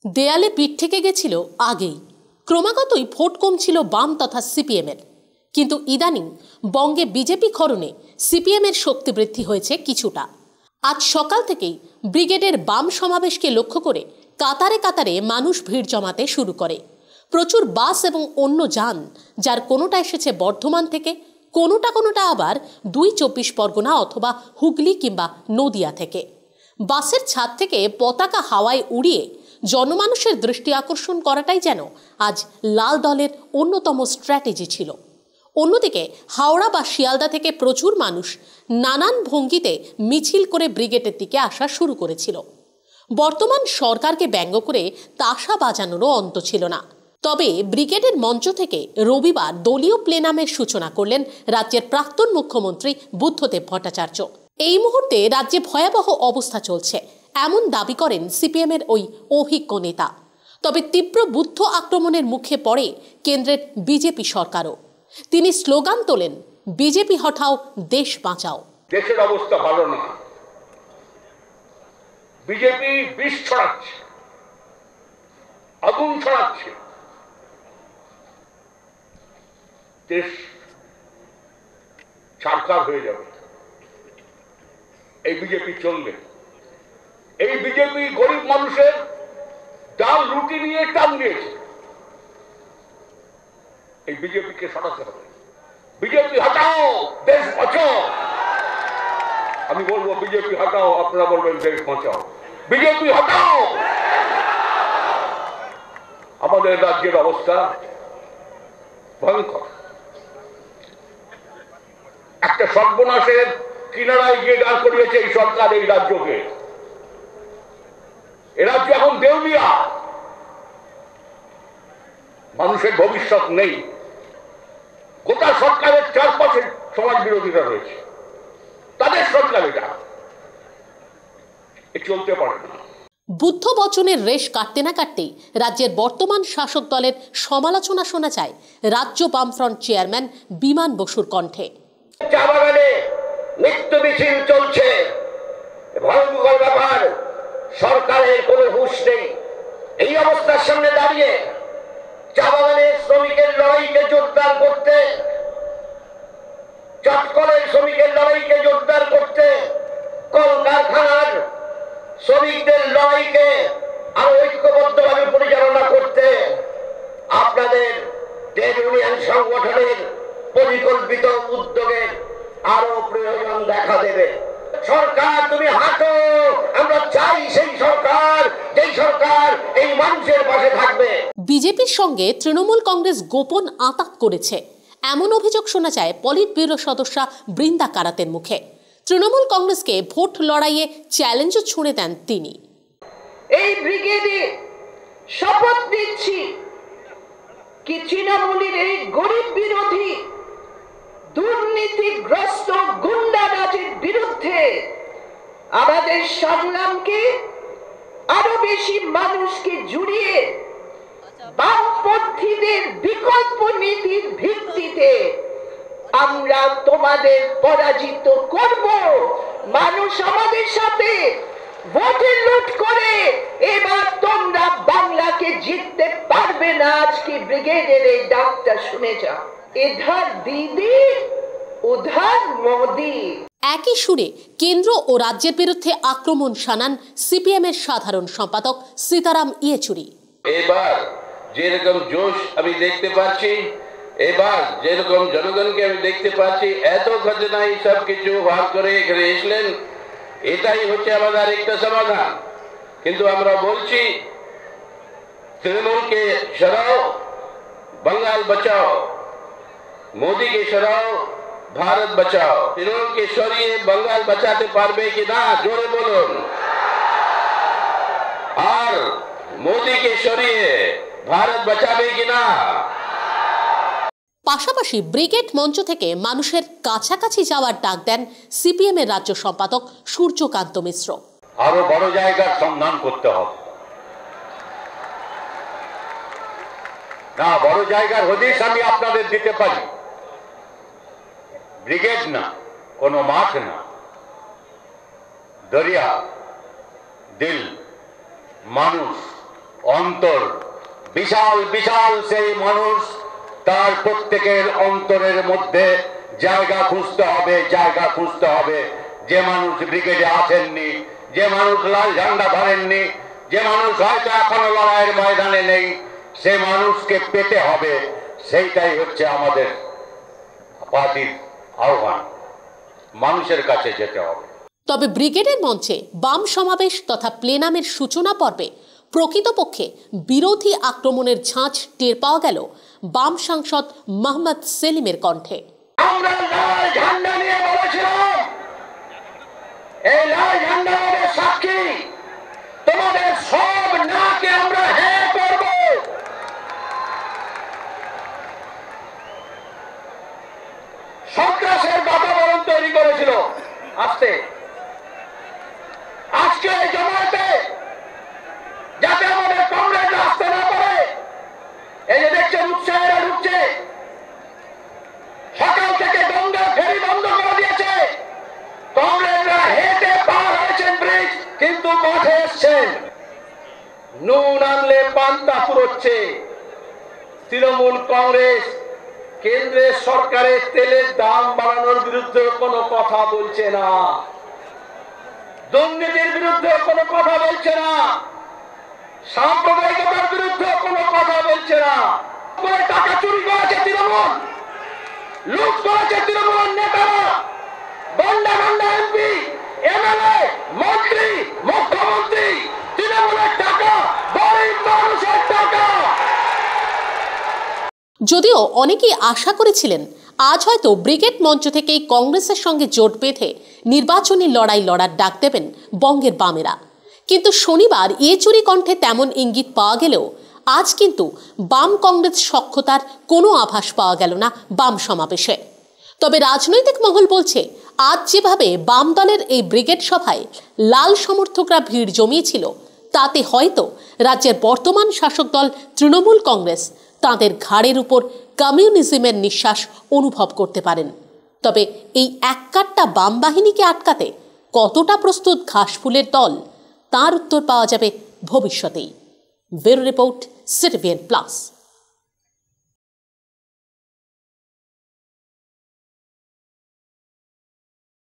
দেয়ালে পিঠ থেকে গেছিল আগেই। ক্রমাগতই ভোট কমছিল বাম তথা সিপিএমের। কিন্তু ইদানিং বঙ্গে বিজেপি ক্ষরণে সিপিএমের শক্তি বৃদ্ধি হয়েছে কিছুটা। আজ সকাল থেকেই ব্রিগেডের বাম সমাবেশকে লক্ষ্য করে কাতারে কাতারে মানুষ ভিড় জমাতে শুরু করে। প্রচুর বাস এবং অন্য যান, যার কোনোটা এসেছে বর্ধমান থেকে, কোনোটা আবার ২ পরগনা অথবা হুগলি কিংবা নদিয়া থেকে। বাসের ছাদ থেকে পতাকা হাওয়ায় উড়িয়ে জনমানুষের দৃষ্টি আকর্ষণ করাটাই যেন আজ লাল দলের অন্যতম স্ট্র্যাটেজি ছিল। অন্যদিকে হাওড়া বা শিয়ালদা থেকে প্রচুর মানুষ নানান ভঙ্গিতে মিছিল করে ব্রিগেডের দিকে আসা শুরু করেছিল। বর্তমান সরকারকে ব্যঙ্গ করে তাশা বাজানোরও অন্ত ছিল না। তবে ব্রিগেডের মঞ্চ থেকে রবিবার দলীয় প্লেনামের সূচনা করলেন রাজ্যের প্রাক্তন মুখ্যমন্ত্রী বুদ্ধদেব ভট্টাচার্য। এই মুহূর্তে রাজ্যে ভয়াবহ অবস্থা চলছে, এমন দাবি করেন সিপিএমের ওই অভিজ্ঞ নেতা। তবে তীব্র বুদ্ধ আক্রমণের মুখে পড়ে কেন্দ্রের বিজেপি সরকারও। তিনি স্লোগান তোলেন, বিজেপি হটাও, দেশ বাঁচাও। দেশের অবস্থা ভালো না, বিজেপি বিষ ছড়াচ্ছে, আগুন ছড়াচ্ছে, দেশ ছারখার হয়ে যাবে এই বিজেপি চললে। এই বিজেপি গরিব মানুষের ডাল রুটি নিয়ে টান দিয়েছে। এই বিজেপিকে সরাতে হবে। বিজেপি হটাও, দেশ বাঁচাও। আমি বলবো বিজেপি হটাও, আপনারা বলবেন দেশ বাঁচাও। বিজেপি হটাও। আমাদের রাজ্যের অবস্থা ভয়ঙ্কর। একটা সর্বনাশের কিনারায় গিয়ে দাঁড় করিয়েছে এই সরকার এই রাজ্যকে। এ রাজ্য এখন দেউলিয়া, মানুষের ভবিষ্যৎ নেই। গোটা সরকারের চারপাশে সমাজ বিরোধীরা রয়েছে, তাদের সরকার এটা চলতে পারে না। বুদ্ধ বচনের রেশ কাটতে না কাটতেই রাজ্যের বর্তমান শাসক দলের সমালোচনা শোনা যায় রাজ্য বামফ্রন্ট চেয়ারম্যান বিমান বসুর কণ্ঠে। চা বাগানে নিত্য মিছিল চলছে, ভয়ঙ্কর ব্যাপার। সরকারের কোনো হুঁশ নেই। এই অবস্থার সামনে দাঁড়িয়ে চা বাগানের শ্রমিকের লড়াইকে জোরদার করতে, চটকলের শ্রমিকের লড়াইকে জোরদার করতে, কলকারখানার শ্রমিকদের লড়াইকে আরো ঐক্যবদ্ধভাবে পরিচালনা করতে আপনাদের ট্রেড ইউনিয়ন সংগঠনের পরিকল্পিত উদ্যোগের আরো প্রয়োজন দেখা দেবে। সরকার তুমি হাঁটো, আমরা চাই সেই সরকার, যেই সরকার এই মানুষের পাশে থাকবে। বিজেপির সঙ্গে তৃণমূল কংগ্রেস গোপন আঁতাত করেছে, এমন অভিযোগ শোনা যায় পলিট ব্যুরো সদস্যা বৃন্দা কারাতের মুখে। তৃণমূল কংগ্রেসকে ভোট লড়াইয়ে চ্যালেঞ্জও ছুঁড়ে দেন তিনি। এই ব্রিগেডে শপথ নিচ্ছি কি তৃণমূলের এই গরিব বিরোধী দুর্নীতিগ্রস্ত গুন্ডারাজের বিরুদ্ধে আমাদের সংগ্রামকে আরো বেশি মানুষকে জুড়িয়ে বামপন্থীদের বিকল্প নীতির ভিত্তিতে আমরা তোমাদের পরাজিত করব। মানুষ আমাদের সাথে ভোটে লুট করে এবার তোমরা বাংলাকে জিততে পারবে না। আজকে ব্রিগেডের এই ডাকটা শুনে যাও, ইধার দিদি উধার মোদি। একই সুরে কেন্দ্র ও রাজ্যের বিরুদ্ধে আক্রমণ শানান সিপিএমের সাধারণ সম্পাদক সীতারাম ইয়েচুরি। এবার যেরকম জোশ আমি দেখতে পাচ্ছি, এবার যেরকম জনগণকে আমি দেখতে পাচ্ছি, এত ঘটনায় সব কিছু ভাগ করে এখানে এসলেন, এটাই হচ্ছে আমাদের একটা সমাধান। কিন্তু আমরা বলছি তৃণমূলকে সরাও, बंगाल बचाओ, मोदी के सराओ, भारत बचाओ। तृणमूल के सरिए बंगाल बचाते पारबे कि ना, जोरे बोलुन। और मोदी के सरिए भारत बचाবে কি না। পাশাপাশি ব্রিগেড মঞ্চ থেকে মানুষের কাছাকাছি যাওয়ার ডাক দেন সিপিএম এর রাজ্য সম্পাদক সূর্যকান্ত মিশ্র। আরো বড় জায়গার সন্ধান করতে হবে না, বড় জায়গার হদিশ আমি আপনাদের দিতে পারি। ব্রিগেড না, কোনো মাঠ না, দরিয়া, দিল, মানুষ, অন্তর, বিশাল বিশাল সেই মানুষ, তার প্রত্যেকের অন্তরের মধ্যে জায়গা খুঁজতে হবে, জায়গা খুঁজতে হবে। যে মানুষ ব্রিগেডে আসেননি, যে মানুষ লাল ঝান্ডা ধরেননি, যে মানুষ হয়তো এখনো লড়াইয়ের ময়দানে নেই, সে মানুষকে পেতে হবে। সেইটাই হচ্ছে আমাদের পার্টির আহ্বান, মানুষের কাছে যেতে হবে। তবে ব্রিগেডের মঞ্চে বাম সমাবেশ তথা প্লেনামের সূচনা পর্বে প্রকৃতপক্ষে বিরোধী আক্রমণের ঝাঁঝ টের পাওয়া গেল বাম সাংসদ মোহাম্মদ সেলিমের কণ্ঠে। আমরা লাল ঝান্ডা নিয়ে বলেছিলাম, এই লাল ঝান্ডা আমাদের সাক্ষী, তোমাদের সব নাকে আমরা হ্যাঁ করব। সন্ত্রাসের বাতাবরণ তৈরি করেছিল আসতে, আজকে জমাতে যাতে আমাদের কংগ্রেস আসতে না পারে, এই যে দেখছেন উৎসাহেরা ঢুকছে, সকাল থেকে গঙ্গা ফেরি বন্ধ করে দিয়েছে, কংগ্রেসরা হেঁটে পার হয়েছেন ব্রিজ, কিন্তু মাঠে এসছেন। নুন আনলে পান্তা ফুরোচ্ছে। তৃণমূল কংগ্রেস কেন্দ্রের সরকারের তেলের দাম বাড়ানোর বিরুদ্ধে কোনো কথা বলছে না, দুর্নীতির বিরুদ্ধে কোনো কথা বলছে না, সাম্প্রদায়িকতার বিরুদ্ধে কোনো কথা বলছে না। টাকা চুরি করেছে তৃণমূল, লুট করেছে তৃণমূলের নেতারা, গন্ডা গন্ডা এমপি, এমএলএ, মন্ত্রী, মুখ্যমন্ত্রী, তৃণমূলের টাকা, গরিব মানুষের টাকা। যদিও অনেকেই আশা করেছিলেন আজ হয়তো ব্রিগেড মঞ্চ থেকেই কংগ্রেসের সঙ্গে জোট বেঁধে নির্বাচনী লড়াই লড়ার ডাক দেবেন বঙ্গের বামেরা, কিন্তু শনিবার চুরি কণ্ঠে তেমন ইঙ্গিত পাওয়া গেলেও আজ কিন্তু বাম কংগ্রেস সখ্যতার কোনো আভাস পাওয়া গেল না বাম সমাবেশে। তবে রাজনৈতিক মহল বলছে আজ যেভাবে বাম দলের এই ব্রিগেড সভায় লাল সমর্থকরা ভিড় জমিয়েছিল, তাতে হয়তো রাজ্যের বর্তমান শাসক দল তৃণমূল কংগ্রেস তাঁদের ঘাড়ের উপর কমিউনিজমের নিঃশ্বাস অনুভব করতে পারেন। তবে এই এককাট্টা বাম বাহিনীকে আটকাতে কতটা প্রস্তুত ঘাসফুলের দল, তার উত্তর পাওয়া যাবে ভবিষ্যতেই। Bureau report, CTVN plus.